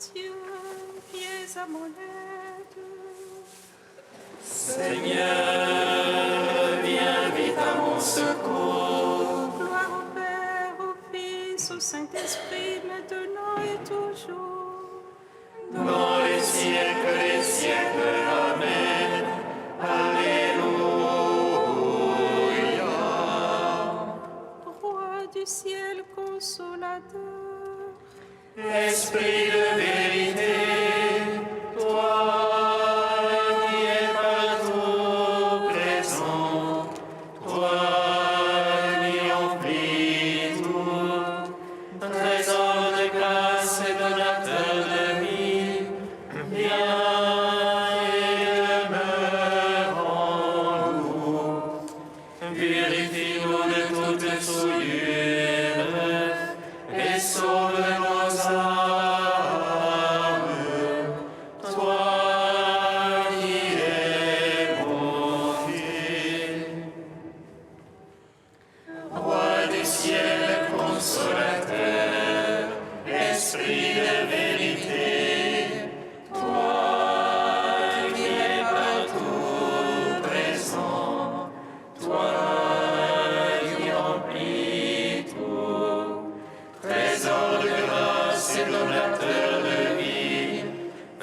Dieu, qui es à mon aide. Seigneur, viens vite à mon secours. Gloire au Père, au Fils, au Saint-Esprit, maintenant et toujours. Dans les siècles des siècles, Amen. Alléluia. Roi du ciel consolateur, Esprit de vérité, toi qui es partout présent, toi qui emplis tout, trésor de grâce et donateur de vie, viens et demeure en nous. Purifie-nous de toute souillure et sauve nos âmes. Toi qui es bonté. Roi du ciel consolateur, Esprit de vérité, toi qui es partout présent, toi qui remplis tout, trésor de grâce et donateur de vie,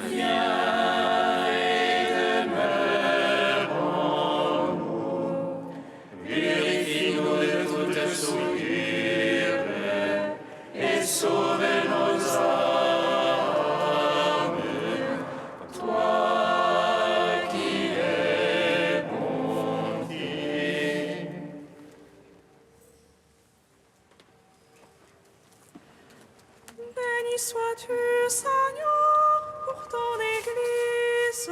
viens et demeure en nous. Purifie-nous de toute souillure et sauve nos âmes. Toi qui es bonté. béni sois-tu, Seigneur, pour ton Église,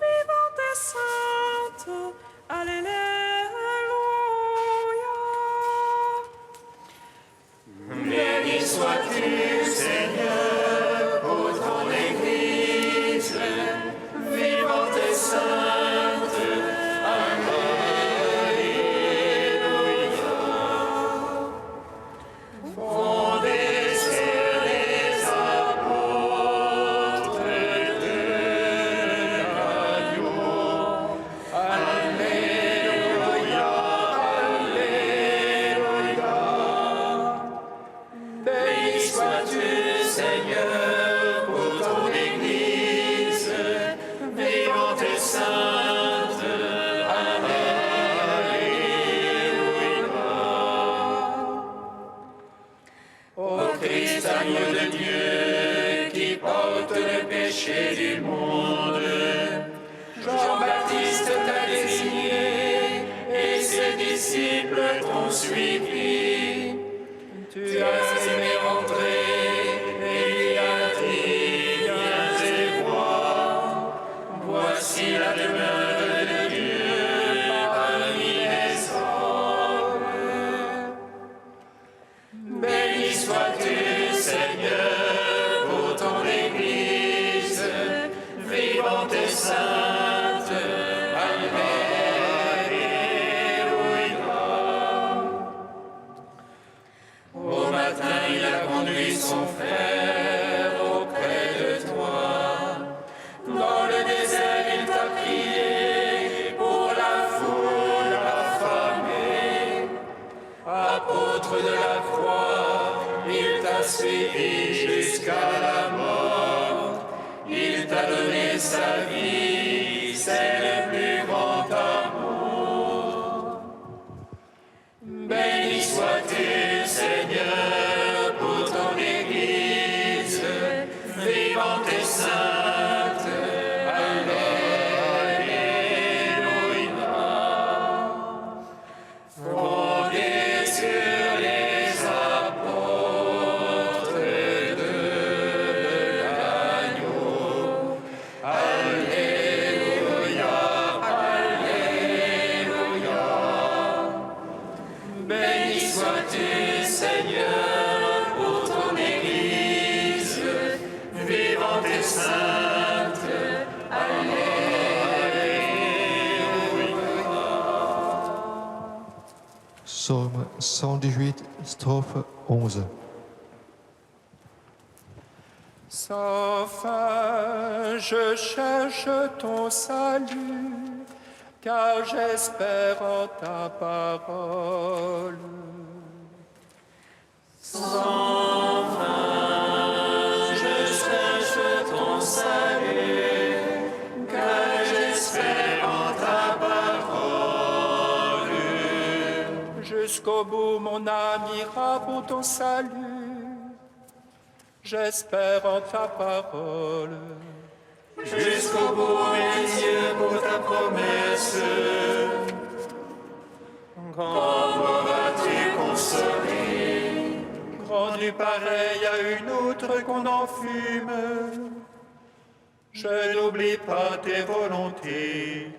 vivante et sainte. Alléluia. Béni sois-tu, Seigneur, pour ton Église, vivante et sainte. Alléluia. Fondée sur les apôtres de l'agneau. Alléluia, Alléluia. Béni sois-tu, Seigneur, pour ton Église, vivante et sainte. Alléluia. Ô Christ, agneau de Dieu, qui porte le péché du monde, Jean-Baptiste t'a désigné et ses disciples t'ont suivi. Tu as aimé rentrer et lui as dit, viens et vois. Voici la demeure de Dieu parmi les hommes. Béni sois-tu, Seigneur, pour ton Église, vivante et sainte. Alléluia. Au matin, il a conduit son frère auprès de toi. Dans le désert, il t'a prié pour la foule affamée. Apôtre de la croix, il t'a suivi jusqu'à la mort. Il t'a donné sa vie, c'est le plus grand amour. Béni sois-tu, Seigneur, pour ton Église, vivante et sainte. Alléluia. Fondée sur les apôtres de l'agneau. Alléluia, Alléluia. Béni sois-tu, Seigneur, pour ton Église, vivante et sainte. Alléluia. Psaume 118, strophe 11. Sans fin, je cherche ton salut, car j'espère en ta parole. Sans fin, je cherche ton salut, car j'espère en ta parole. Jusqu'au bout, mon âme ira pour ton salut. J'espère en ta parole. Jusqu'au bout, mes yeux pour ta promesse. Quand pourras-tu consoler? rendu pareil à une autre qu'on enfume, je n'oublie pas tes volontés.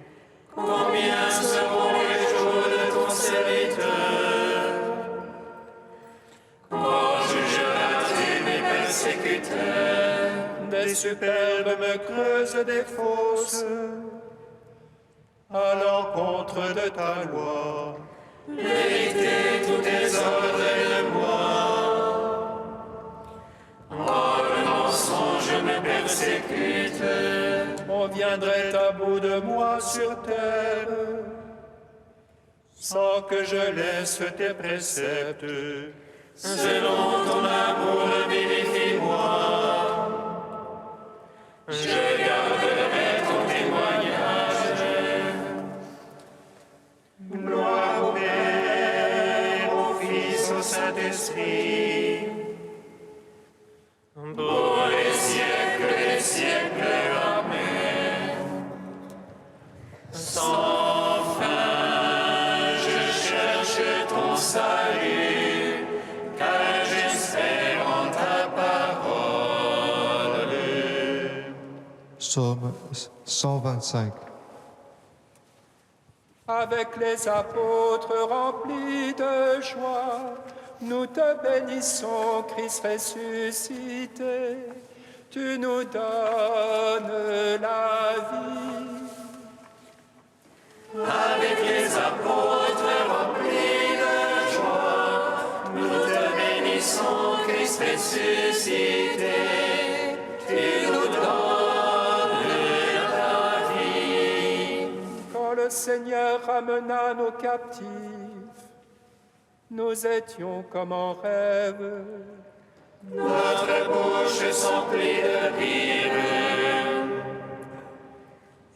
Combien seront les jours de ton serviteur? Quand jugeras-tu mes persécuteurs? Des superbes me creusent des fosses à l'encontre de ta loi. Vérité, tous tes ordres de moi. Oh, le mensonge me persécute. On viendrait à bout de moi sur terre sans que je laisse tes préceptes. Selon ton amour, vivifie-moi. Je garderai ton témoignage. Gloire au Père, au Fils, au Saint-Esprit. Pour les siècles, Amen. Sans fin, je cherche ton salut, car j'espère en ta parole. Psaume 125. Avec les apôtres remplis de joie, nous te bénissons, Christ ressuscité. Tu nous donnes la vie. Avec les apôtres remplis de joie, nous te bénissons, Christ ressuscité. Tu nous donnes la vie. Quand le Seigneur ramena nos captifs, nous étions comme en rêve. Notre bouche s'emplit de rire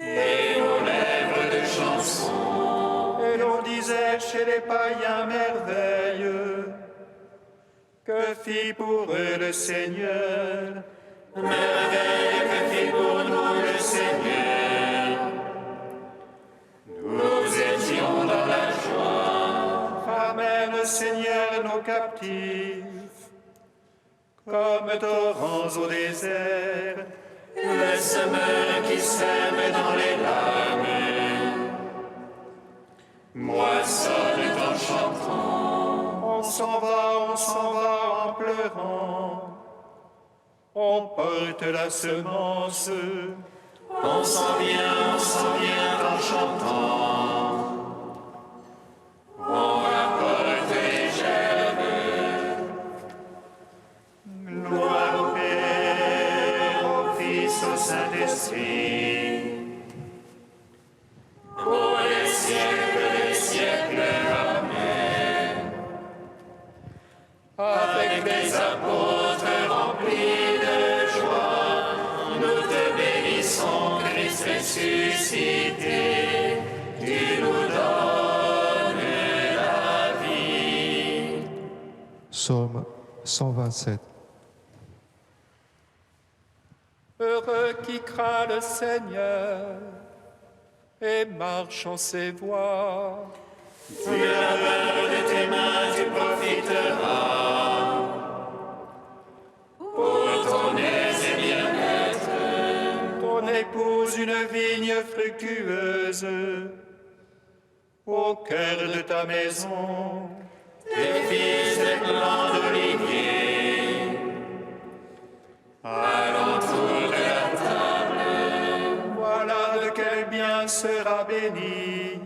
et nos lèvres de chansons. Et l'on disait chez les païens merveilles, que fit pour eux le Seigneur. Merveille que fit pour nous le Seigneur. Nous étions dans la joie. Ramène, Seigneur, nos captifs, comme torrents au désert. Le semeur qui sème dans les larmes moissonne en chantant. On s'en va en pleurant. On porte la semence. On s'en vient en chantant. On rapporte les gerbes. Gloire au Père, au Fils, au Saint-Esprit. Pour les siècles, Amen. Avec des apôtres remplis de joie, nous te bénissons, Christ ressuscité. Tu nous donnes la vie. Psaume 127. Heureux qui craint le Seigneur et marche en ses voies. Tu la valeur de tes mains, tu profiteras. Pour ton aise et bien-être, Ton épouse une vigne fructueuse au cœur de ta maison. tes fils des plants d'olivier, alentour de la table. Voilà de quel bien sera béni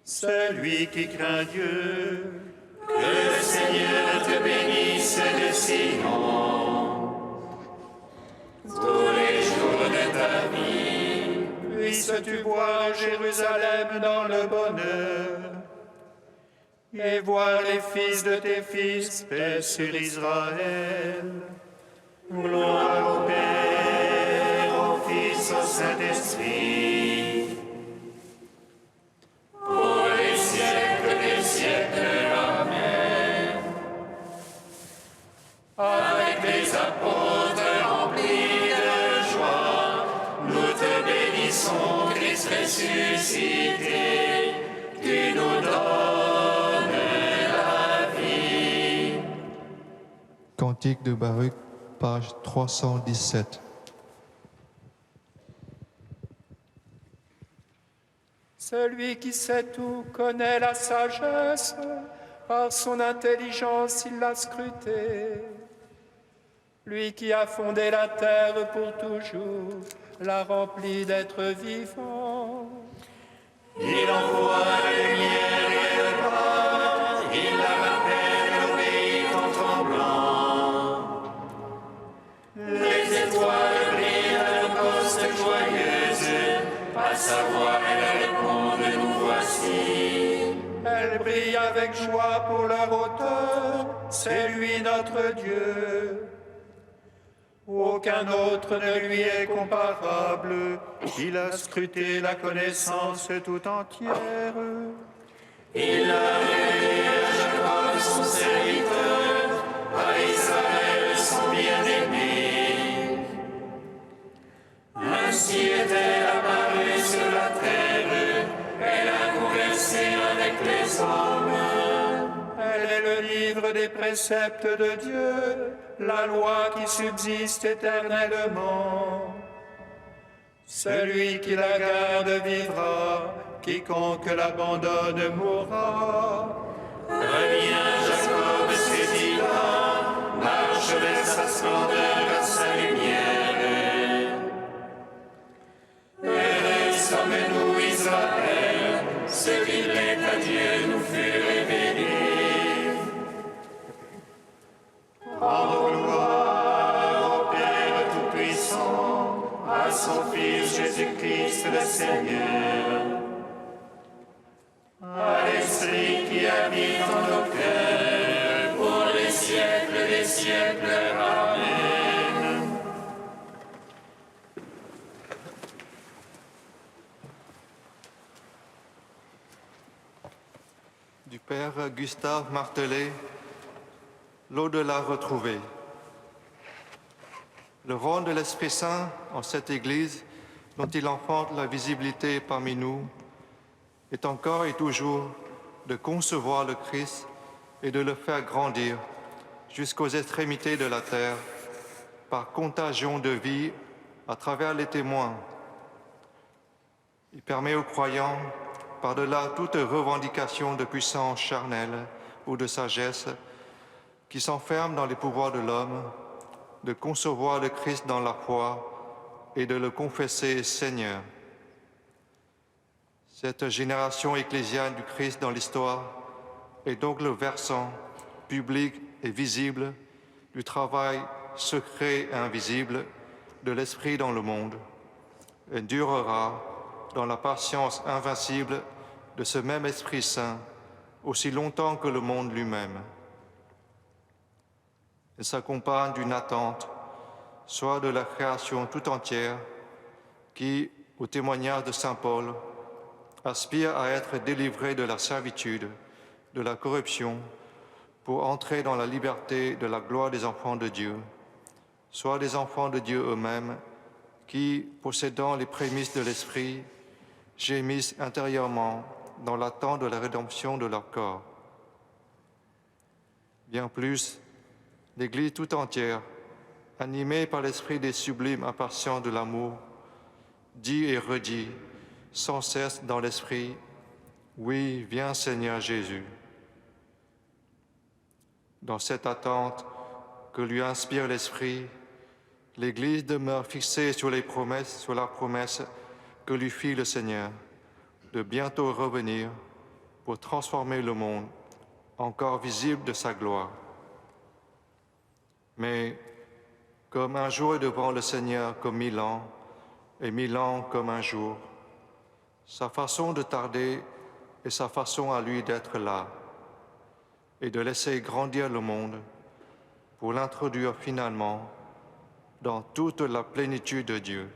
celui qui craint Dieu. Que le Seigneur te bénisse de Sion. puisses-tu voir Jérusalem dans le bonheur et voir les fils de tes fils, paix sur Israël. Gloire au Père, au Fils, au Saint-Esprit, pour les siècles des siècles. Amen. Avec les apôtres remplis de joie, nous te bénissons, Christ ressuscité, tu nous donnes la vie. Cantique de Baruch, page 317. Celui qui sait tout connaît la sagesse, par son intelligence il l'a scrutée. Lui qui a fondé la terre pour toujours, l'a remplie d'êtres vivants. Il envoie la lumière et le pas, il la rappelle au pays en tremblant. Les étoiles brillent à nos postes joyeuses, à savoir elles répondent, nous voici. Elle brille avec joie pour leur auteur, c'est lui notre Dieu. Aucun autre ne lui est comparable, il a scruté la connaissance tout entière. Il a révélé à Jacob son serviteur, à Israël son bien-aimé. Ainsi est-elle apparue sur la terre, elle a conversé avec les hommes. Elle est le livre des préceptes de Dieu, la loi qui subsiste éternellement. Celui qui la garde vivra, quiconque l'abandonne mourra. Reviens, Jacob, saisis-la, marche vers sa splendeur, à sa lumière. Heureux sommes-nous, Israël, ce qui plaît à Dieu nous fut révélé. Rendons gloire au Père Tout-Puissant, à son Fils Jésus-Christ le Seigneur, à l'Esprit qui habite en nos cœurs, Pour les siècles des siècles. Amen. Du Père Gustave Martelet, l'au-delà retrouvé. Le rôle de l'Esprit Saint en cette Église, dont il enfante la visibilité parmi nous, est encore et toujours de concevoir le Christ et de le faire grandir jusqu'aux extrémités de la terre par contagion de vie à travers les témoins. Il permet aux croyants, par-delà toute revendication de puissance charnelle ou de sagesse qui s'enferme dans les pouvoirs de l'homme, de concevoir le Christ dans la foi et de le confesser Seigneur. Cette génération ecclésiale du Christ dans l'histoire est donc le versant public et visible du travail secret et invisible de l'Esprit dans le monde et durera dans la patience invincible de ce même Esprit Saint aussi longtemps que le monde lui-même. Elle s'accompagne d'une attente, soit de la création tout entière, qui, au témoignage de saint Paul, aspire à être délivrée de la servitude, de la corruption, pour entrer dans la liberté de la gloire des enfants de Dieu, soit des enfants de Dieu eux-mêmes, qui, possédant les prémices de l'Esprit, gémissent intérieurement dans l'attente de la rédemption de leur corps. Bien plus, l'Église tout entière, animée par l'esprit des sublimes impatients de l'amour, dit et redit, sans cesse dans l'esprit, « Oui, viens Seigneur Jésus ». Dans cette attente que lui inspire l'Esprit, l'Église demeure fixée sur la promesse que lui fit le Seigneur, de bientôt revenir pour transformer le monde, encore visible de sa gloire. Mais comme un jour est devant le Seigneur comme 1000 ans, et 1000 ans comme un jour, sa façon de tarder et sa façon à lui d'être là, et de laisser grandir le monde pour l'introduire finalement dans toute la plénitude de Dieu.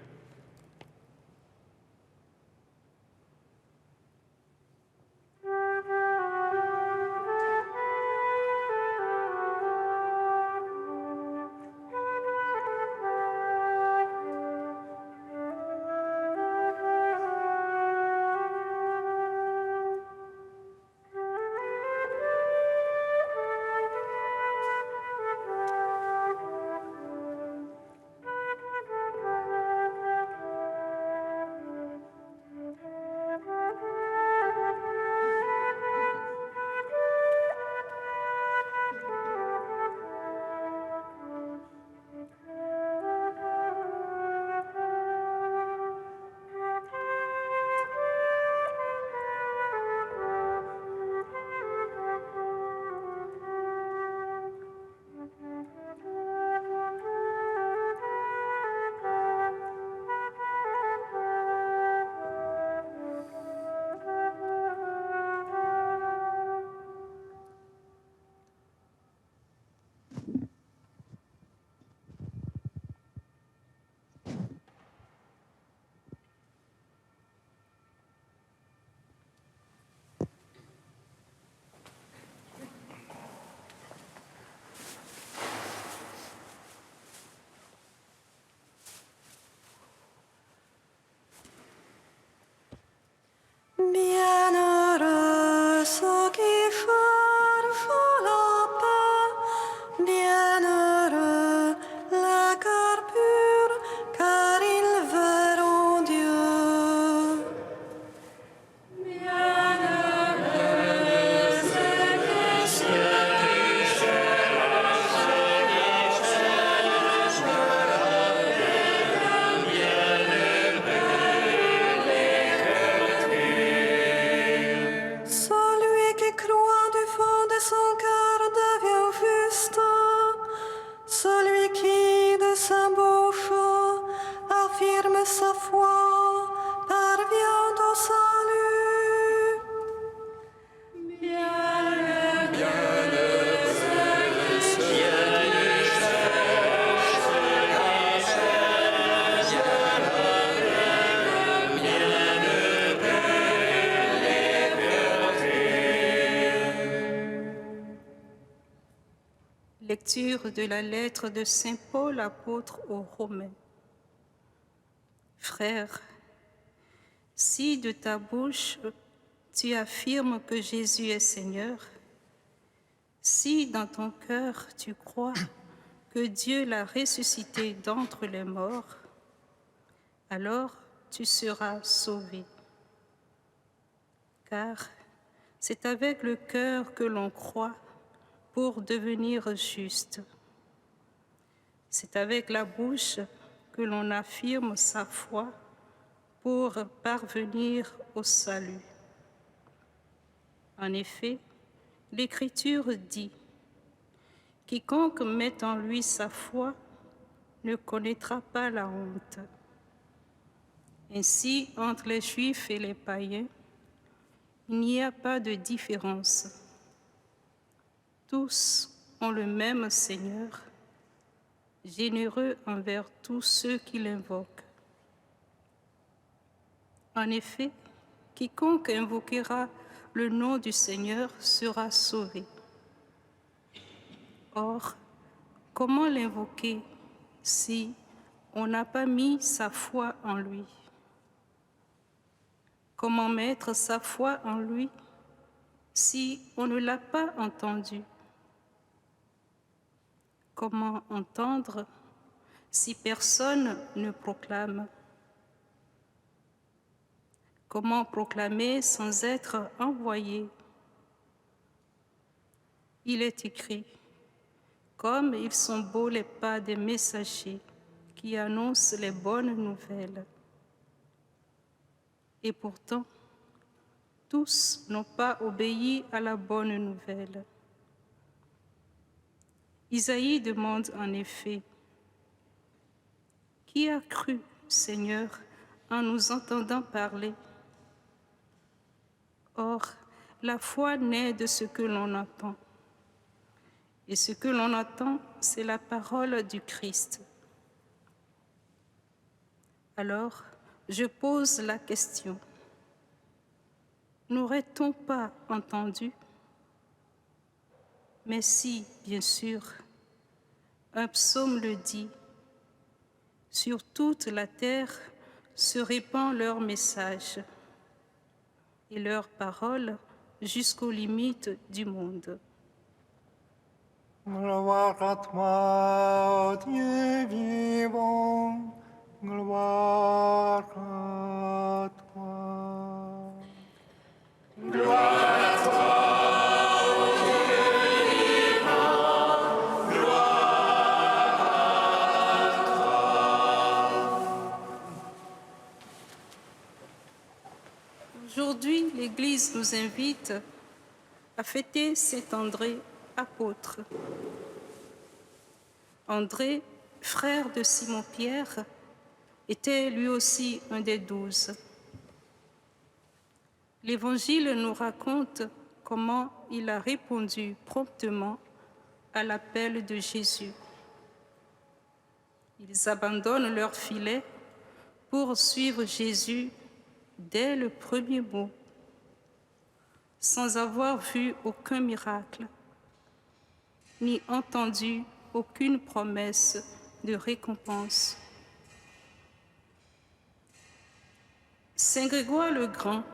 Bienheureux ceux qui font la paix, bienheureux le cœur pur, car ils verront Dieu. Celui qui croit du fond de son cœur devient juste. Celui qui de sa bouche affirme sa foi parvient au salut. Lecture de la lettre de Saint Paul apôtre aux Romains. Frère, si de ta bouche tu affirmes que Jésus est Seigneur, si dans ton cœur tu crois que Dieu l'a ressuscité d'entre les morts, alors tu seras sauvé. Car c'est avec le cœur que l'on croit pour devenir juste. C'est avec la bouche que l'on affirme sa foi pour parvenir au salut. En effet, l'Écriture dit « Quiconque met en lui sa foi ne connaîtra pas la honte ». Ainsi, entre les Juifs et les païens, il n'y a pas de différence. Tous ont le même Seigneur, généreux envers tous ceux qui l'invoquent. En effet, quiconque invoquera le nom du Seigneur sera sauvé. Or, comment l'invoquer si on n'a pas mis sa foi en lui? Comment mettre sa foi en lui si on ne l'a pas entendu? Comment entendre si personne ne proclame? Comment proclamer sans être envoyé? Il est écrit, comme ils sont beaux les pas des messagers qui annoncent les bonnes nouvelles. Et pourtant, tous n'ont pas obéi à la bonne nouvelle. Isaïe demande en effet, « Qui a cru, Seigneur, en nous entendant parler? Or, la foi naît de ce que l'on entend. Et ce que l'on entend, c'est la parole du Christ. Alors, je pose la question. N'aurait-on pas entendu? Mais si, bien sûr, un psaume le dit, sur toute la terre se répand leur message et leurs paroles jusqu'aux limites du monde. Gloire à toi, ô Dieu vivant, gloire à toi. Gloire à toi, ô Dieu vivant, gloire à toi. Aujourd'hui, l'Église nous invite à fêter Saint André, apôtre. André, frère de Simon-Pierre, était lui aussi un des 12. L'Évangile nous raconte comment il a répondu promptement à l'appel de Jésus. Ils abandonnent leur filet pour suivre Jésus dès le premier mot, sans avoir vu aucun miracle, ni entendu aucune promesse de récompense. Saint Grégoire le Grand,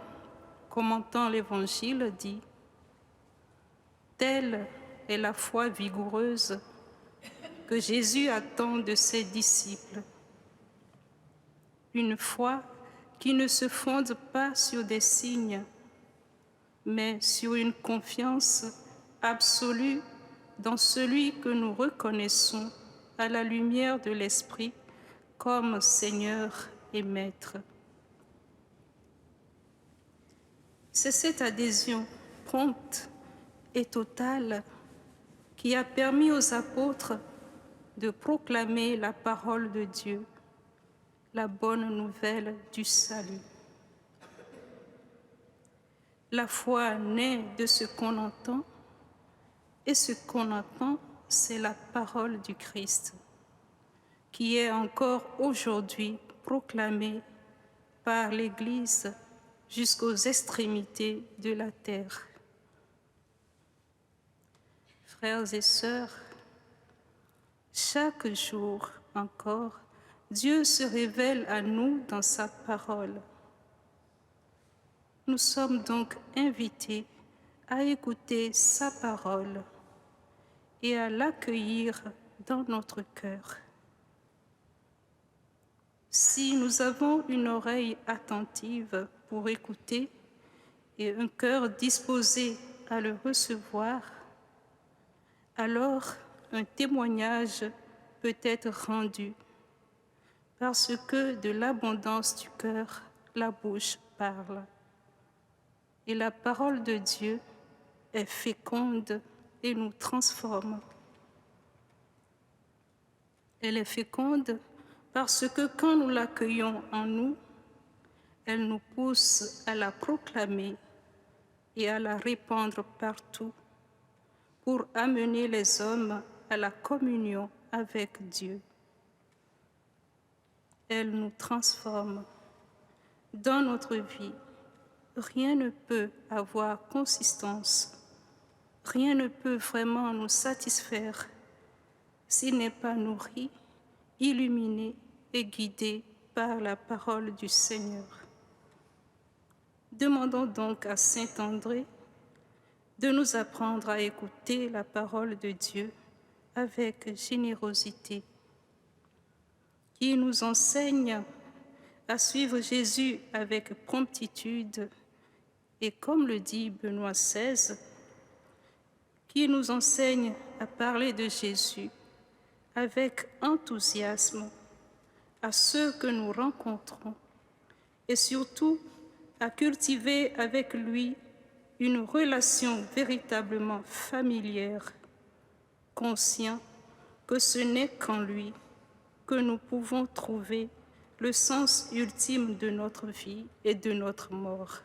commentant l'Évangile, dit « Telle est la foi vigoureuse que Jésus attend de ses disciples. Une foi qui ne se fonde pas sur des signes, mais sur une confiance absolue dans celui que nous reconnaissons à la lumière de l'Esprit comme Seigneur et Maître. » C'est cette adhésion prompte et totale qui a permis aux apôtres de proclamer la parole de Dieu, la bonne nouvelle du salut. La foi naît de ce qu'on entend, et ce qu'on entend, c'est la parole du Christ, qui est encore aujourd'hui proclamée par l'Église jusqu'aux extrémités de la terre. Frères et sœurs, chaque jour encore, Dieu se révèle à nous dans sa parole. Nous sommes donc invités à écouter sa parole et à l'accueillir dans notre cœur. Si nous avons une oreille attentive pour écouter et un cœur disposé à le recevoir, alors un témoignage peut être rendu, parce que de l'abondance du cœur, la bouche parle. Et la parole de Dieu est féconde et nous transforme. Elle est féconde parce que quand nous l'accueillons en nous, elle nous pousse à la proclamer et à la répandre partout pour amener les hommes à la communion avec Dieu. Elle nous transforme. Dans notre vie, rien ne peut avoir consistance, rien ne peut vraiment nous satisfaire s'il n'est pas nourri, illuminé et guidé par la parole du Seigneur. Demandons donc à Saint André de nous apprendre à écouter la parole de Dieu avec générosité, qui nous enseigne à suivre Jésus avec promptitude et, comme le dit Benoît XVI, qui nous enseigne à parler de Jésus avec enthousiasme à ceux que nous rencontrons et surtout à cultiver avec lui une relation véritablement familière, conscient que ce n'est qu'en lui que nous pouvons trouver le sens ultime de notre vie et de notre mort.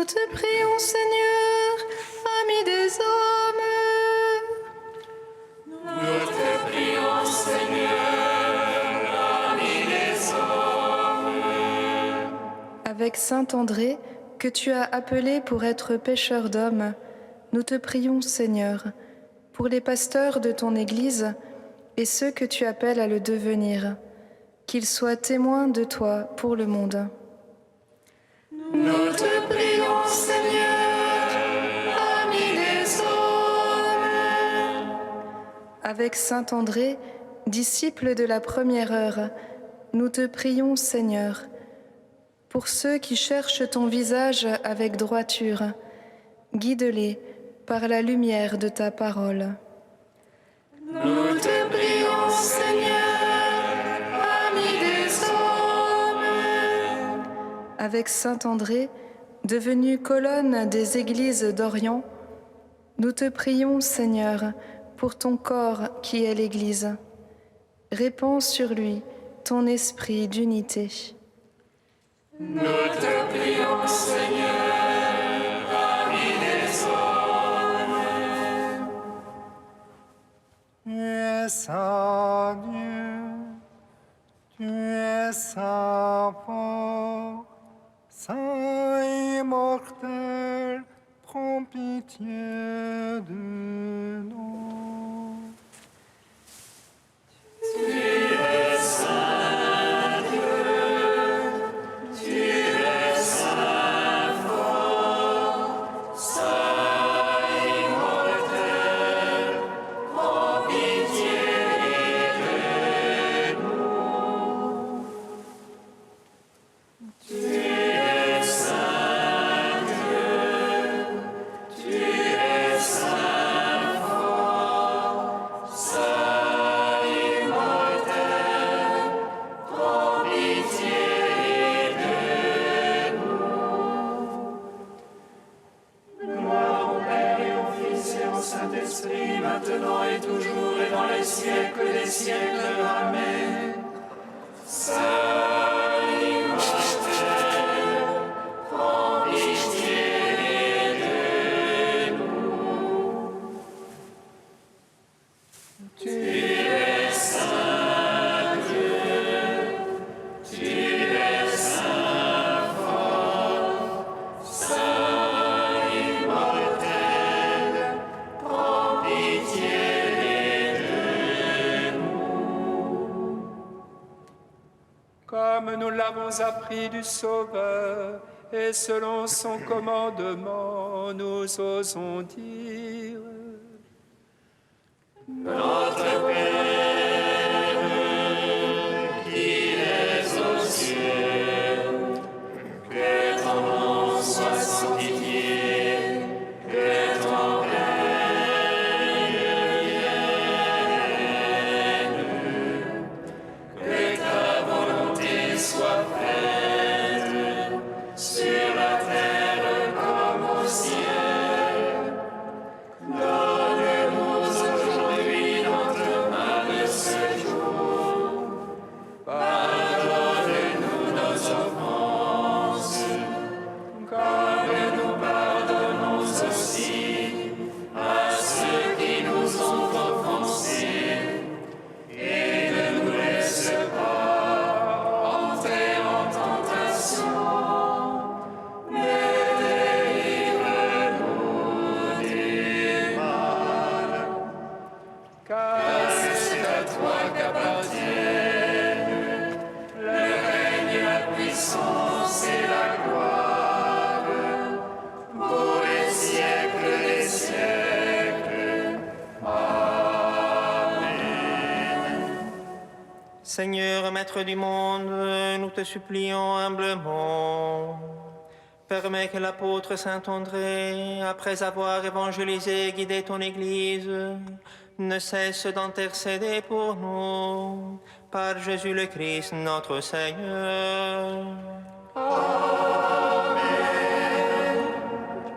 te prions, Seigneur, ami des hommes. Nous te prions, Seigneur, ami des hommes. Avec saint André, que tu as appelé pour être pêcheur d'hommes, nous te prions, Seigneur, pour les pasteurs de ton Église et ceux que tu appelles à le devenir, qu'ils soient témoins de toi pour le monde. Nous te prions, Seigneur, ami des hommes. Avec saint André, disciple de la première heure, nous te prions, Seigneur, pour ceux qui cherchent ton visage avec droiture, guide-les par la lumière de ta parole. Nous te prions, Seigneur, ami des hommes. Avec saint André, devenu colonne des églises d'Orient, nous te prions, Seigneur, pour ton corps qui est l'Église. Répands sur lui ton esprit d'unité. Nous te prions, Seigneur, ami des hommes. Tu es saint Dieu, tu es saint fort, saint immortel, prends pitié de nous. Saint-Esprit, maintenant et toujours et dans les siècles des siècles. Amen. Saint immortel, prends pitié de nous. Tu es saint Dieu, tu es saint fort, saint immortel, prends pitié de nous. Comme nous l'avons appris du Sauveur, et selon son commandement, nous osons dire: Notre Père, qui es aux cieux, que ton nom soit sanctifié, que ton règne vienne, que ta volonté soit faite sur la terre comme au ciel. Donne-nous aujourd'hui notre pain de ce jour. Pardonne-nous nos offenses, comme nous pardonnons aussi à ceux qui nous ont offensés. Et ne nous laisse pas entrer en tentation, mais délivre-nous du mal. Car C'est à toi qu'appartiennent le règne, la puissance et la gloire pour les siècles des siècles. Amen. Seigneur, Maître du monde, nous te supplions humblement. Permets que l'apôtre Saint André, après avoir évangélisé et guidé ton Église, ne cesse d'intercéder pour nous, par Jésus le Christ, notre Seigneur.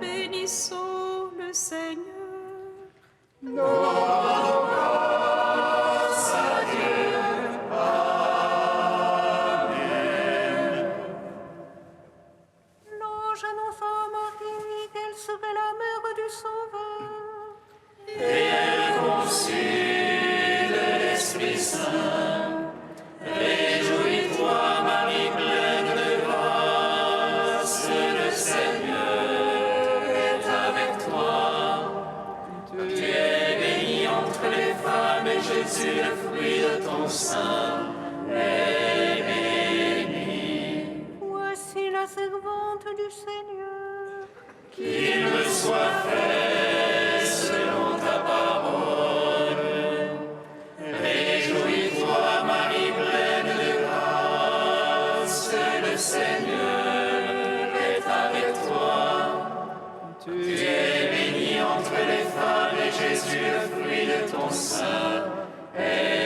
Bénissons le Seigneur. L'ange annonça à Marie Jésus, le fruit de ton sein, est béni. Voici la servante du Seigneur. Qu'il me soit fait selon ta parole. Réjouis-toi, Marie pleine de grâce, le Seigneur est avec toi. Tu es bénie entre les femmes et Jésus, le fruit de ton sein, est